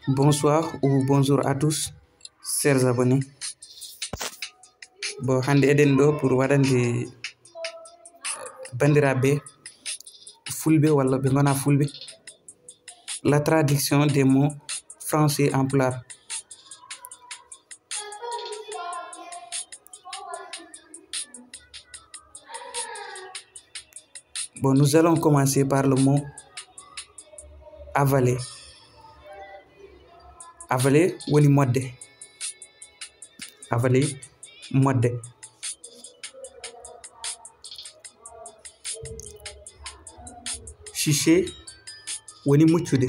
Bonsoir ou bonjour à tous, chers abonnés. Bon, hande eden ɗo pour waɗande bandiraɓe fulɓe walla ɓe gona fulɓe la traduction des mots français en pulaar. Bon, nous allons commencer par le mot avaler. Avaler woni modde. Avaler modde. Chicher woni muccude.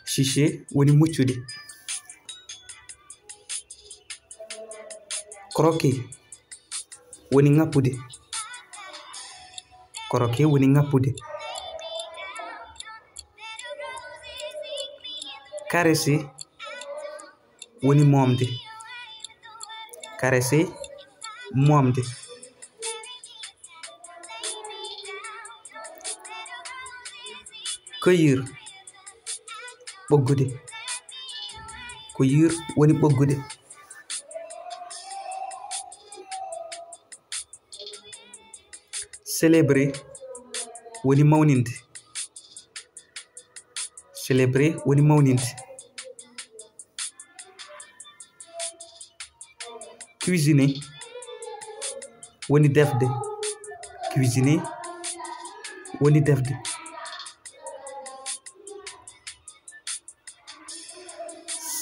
Chicher woni muccude. Croquer woni ngappude. Croquer woni ngappude. Caresser woni momde. Caresser momde. Cueillir ɓoggude. Cueillir woni ɓoggude. Célébrer woni mawninde. Célébrer woni mawninde. Cuisiner woni defde. Cuisiner woni defde.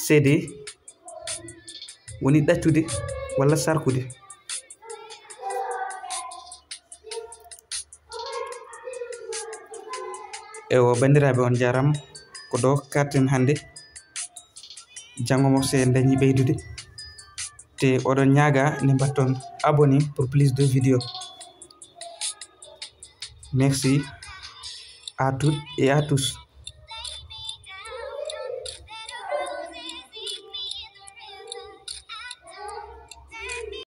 Céder woni ɗaccude walla sarkude. Ewo bandiraɓe on jarama ko ɗo karten hande jango mo se dañi ɓeydude te oɗon ñaaga ne batton abonné pour plus de vidéos. Merci à toutes et à tous.